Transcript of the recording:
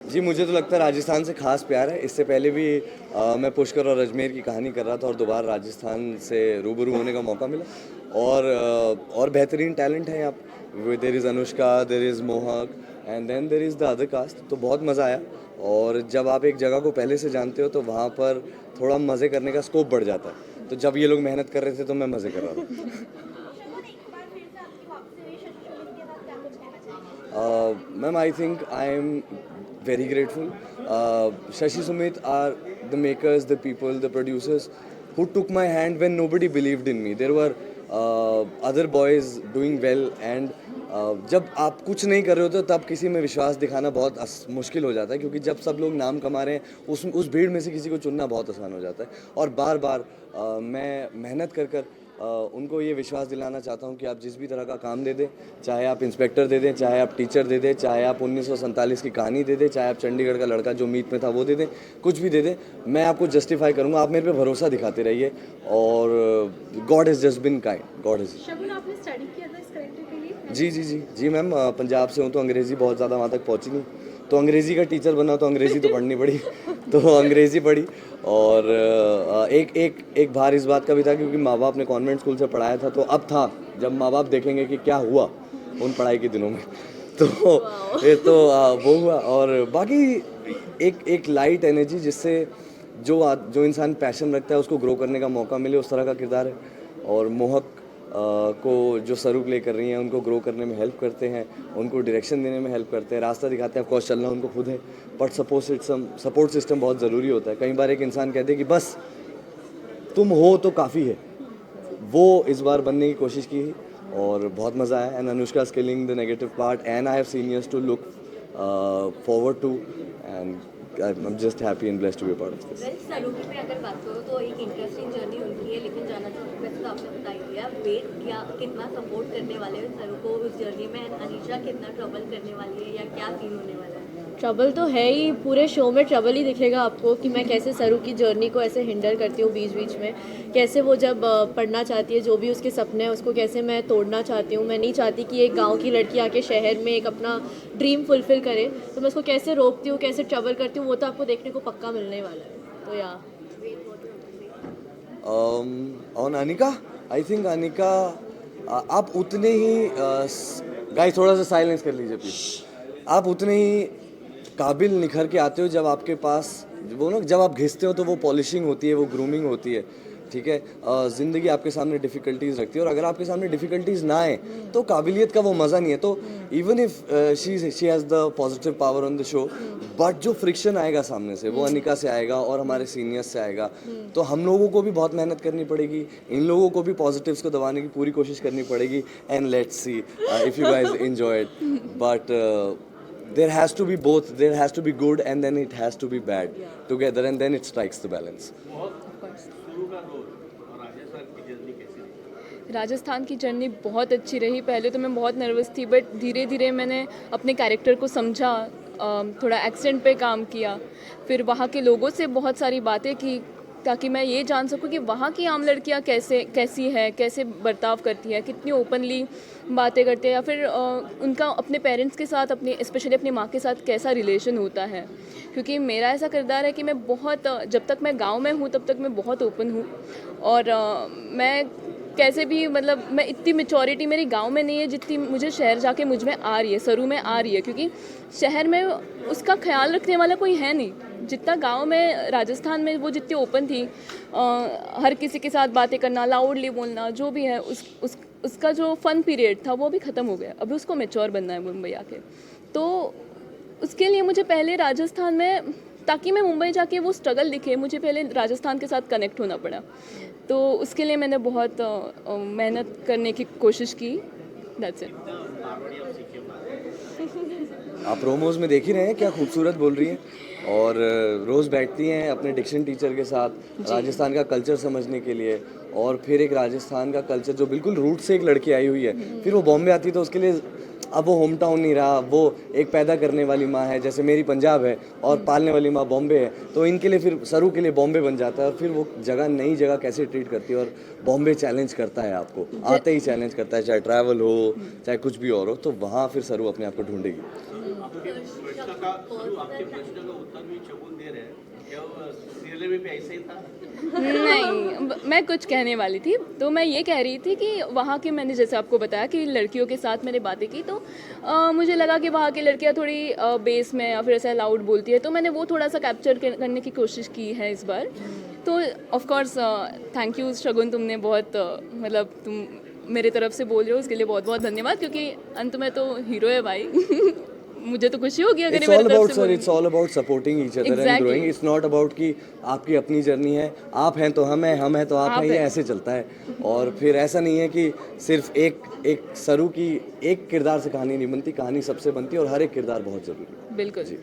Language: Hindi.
जी, मुझे तो लगता है राजस्थान से ख़ास प्यार है। इससे पहले भी मैं पुष्कर और अजमेर की कहानी कर रहा था और दोबारा राजस्थान से रूबरू होने का मौका मिला। और बेहतरीन टैलेंट है यहाँ पे। There is Anushka, there is Mohak and then there is the other cast. तो बहुत मज़ा आया। और जब आप एक जगह को पहले से जानते हो तो वहाँ पर थोड़ा मज़े करने का स्कोप बढ़ जाता है। तो जब ये लोग मेहनत कर रहे थे तो मैं मज़े कर रहा था। Ma'am, I think I am very grateful. Shashi Sumit are the makers, the people, the producers who took my hand when nobody believed in me. There were other boys doing well and जब आप कुछ नहीं कर रहे होते तब किसी में विश्वास दिखाना बहुत मुश्किल हो जाता है, क्योंकि जब सब लोग नाम कमा रहे हैं उस भीड़ में से किसी को चुनना बहुत आसान हो जाता है। और बार बार मैं मेहनत कर कर उनको ये विश्वास दिलाना चाहता हूँ कि आप जिस भी तरह का काम दे दें, चाहे आप इंस्पेक्टर दे दें, चाहे आप टीचर दे दें, चाहे आप 1947 की कहानी दे दें, चाहे आप चंडीगढ़ का लड़का जो मीट में था वो दे दें, कुछ भी दे दें, मैं आपको जस्टिफाई करूँगा। आप मेरे पे भरोसा दिखाते रहिए और God has just been kind. God is. Shagun, आपने स्टडी किया था इस कैरेक्टर के लिए? जी मैम, पंजाब से हूँ तो अंग्रेज़ी बहुत ज़्यादा वहाँ तक पहुँची नहीं, तो अंग्रेज़ी का टीचर बना तो अंग्रेज़ी तो पढ़नी पड़ी। तो अंग्रेज़ी पढ़ी। और एक भार इस बात का भी था क्योंकि माँ बाप ने कॉन्वेंट स्कूल से पढ़ाया था, तो अब था जब माँ बाप देखेंगे कि क्या हुआ उन पढ़ाई के दिनों में। तो ये तो वो हुआ। और बाकी एक लाइट एनर्जी जिससे जो इंसान पैशन रखता है उसको ग्रो करने का मौका मिले, उस तरह का किरदार है। और मोहक को जो सरू प्ले कर रही हैं उनको ग्रो करने में हेल्प करते हैं, उनको डायरेक्शन देने में हेल्प करते हैं, रास्ता दिखाते हैं। ऑफ कोर्स चलना उनको खुद है, बट सपोर्ट सिस्टम बहुत ज़रूरी होता है। कई बार एक इंसान कहते हैं कि बस तुम हो तो काफ़ी है, वो इस बार बनने की कोशिश की और बहुत मज़ा आया। And Anushka is killing the negative part and I have seniors to look forward to and I am just happy and blessed to be part of this. Saraogi पे अगर बात करो तो एक इंटरेस्टिंग जर्नी उनकी है, लेकिन जाना चाहूँगी वैसे तो आपने बता ही दिया। वेट क्या कितना सपोर्ट करने वाले हैं सरू को उस जर्नी में, एंड अनीशा कितना ट्रबल करने वाली है या क्या सीन होने वाला है? ट्रबल तो है ही, पूरे शो में ट्रबल ही दिखेगा आपको कि मैं कैसे सरू की जर्नी को ऐसे हिंडर करती हूँ बीच बीच में, कैसे वो जब पढ़ना चाहती है, जो भी उसके सपने हैं उसको कैसे मैं तोड़ना चाहती हूँ। मैं नहीं चाहती कि एक गांव की लड़की आके शहर में एक अपना ड्रीम फुलफिल करे, तो मैं उसको कैसे रोकती हूँ, कैसे ट्रबल करती हूँ, वो तो आपको देखने को पक्का मिलने वाला है। तो या on Anika, I think Anika आप उतने ही गाइस थोड़ा सा साइलेंस कर लीजिए प्लीज। आप उतने ही काबिल निखर के आते हो जब आपके पास वो ना, जब आप घिसते हो तो वो पॉलिशिंग होती है, वो ग्रूमिंग होती है, ठीक है। ज़िंदगी आपके सामने डिफ़िकल्टीज़ रखती है और अगर आपके सामने डिफ़िकल्टीज़ ना आए तो काबिलियत का वो मज़ा नहीं है। तो even if she has the positive power on the show, but जो फ्रिक्शन आएगा सामने से वो अनिका से आएगा और हमारे सीनियर्स से आएगा। तो हम लोगों को भी बहुत मेहनत करनी पड़ेगी, इन लोगों को भी पॉजिटिव्स को दबाने की पूरी कोशिश करनी पड़ेगी। And let's see if you guys enjoy it, but there has to be both. There has to be good and then it has to be bad together, and then it strikes the balance. Rajasthan की जर्नी बहुत अच्छी रही। पहले तो मैं बहुत नर्वस थी, बट धीरे धीरे मैंने अपने कैरेक्टर को समझा, थोड़ा एक्सेंट पे काम किया, फिर वहाँ के लोगों से बहुत सारी बातें की ताकि मैं ये जान सकूं कि वहाँ की आम लड़कियाँ कैसी है, कैसे बर्ताव करती है, कितनी ओपनली बातें करते हैं, या फिर उनका अपने पेरेंट्स के साथ, अपने स्पेशली अपनी माँ के साथ कैसा रिलेशन होता है। क्योंकि मेरा ऐसा किरदार है कि मैं बहुत, जब तक मैं गांव में हूँ तब तक मैं बहुत ओपन हूँ, और मैं कैसे भी, मतलब मैं इतनी मेचोरिटी मेरी गांव में नहीं है जितनी मुझे शहर जाके मुझ में आ रही है, सरू में आ रही है, क्योंकि शहर में उसका ख्याल रखने वाला कोई है नहीं जितना गांव में। राजस्थान में वो जितनी ओपन थी, हर किसी के साथ बातें करना, लाउडली बोलना, जो भी है उसका जो फन पीरियड था वो भी ख़त्म हो गया। अभी उसको मेच्योर बनना है मुंबई आके। तो उसके लिए मुझे पहले राजस्थान में, ताकि मैं मुंबई जाके वो स्ट्रगल दिखे, मुझे पहले राजस्थान के साथ कनेक्ट होना पड़ा। तो उसके लिए मैंने बहुत मेहनत करने की कोशिश की। That's it. आप प्रोमोज में देख ही रहे हैं क्या खूबसूरत बोल रही हैं, और रोज़ बैठती हैं अपने डिक्शन टीचर के साथ राजस्थान का कल्चर समझने के लिए। और फिर एक राजस्थान का कल्चर जो बिल्कुल रूट से एक लड़की आई हुई है, फिर वो बॉम्बे आती है तो उसके लिए अब वो होम टाउन नहीं रहा, वो एक पैदा करने वाली माँ है, जैसे मेरी पंजाब है और पालने वाली माँ बॉम्बे है। तो इनके लिए फिर सरू के लिए बॉम्बे बन जाता है, और फिर वो जगह नई जगह कैसे ट्रीट करती है। और बॉम्बे चैलेंज करता है आपको, आते ही चैलेंज करता है, चाहे ट्रैवल हो चाहे कुछ भी और हो, तो वहाँ फिर सरू अपने आप को ढूंढेगी। प्रश्न का सरू आपके प्रश्न का उत्तर भी शगुन दे रहे हैं क्या सीरियल में भी ऐसे ही था? नहीं, मैं कुछ कहने वाली थी। तो मैं ये कह रही थी कि वहाँ के, मैंने जैसे आपको बताया कि लड़कियों के साथ मैंने बातें की, तो मुझे लगा कि वहाँ की लड़कियाँ थोड़ी बेस में या फिर ऐसा लाउड बोलती है, तो मैंने वो थोड़ा सा कैप्चर करने की कोशिश की है इस बार। तो ऑफ कोर्स थैंक यू शगुन, तुमने बहुत मतलब तुम मेरे तरफ से बोल रहे हो, उसके लिए बहुत बहुत धन्यवाद, क्योंकि अंत में तो हीरो है भाई। मुझे तो खुशी होगी अगर ये It's मेरे all तरफ about, से sir, बोलेंगे। it's all about supporting each other and Exactly. growing. It's not about कि आपकी अपनी जर्नी है, आप हैं तो हम हैं तो आप हैं, ये ऐसे चलता है। और फिर ऐसा नहीं है कि सिर्फ एक सरू की एक किरदार से कहानी नहीं बनती, कहानी सबसे बनती है और हर एक किरदार बहुत ज़रूरी है। बिल्कुल। जी।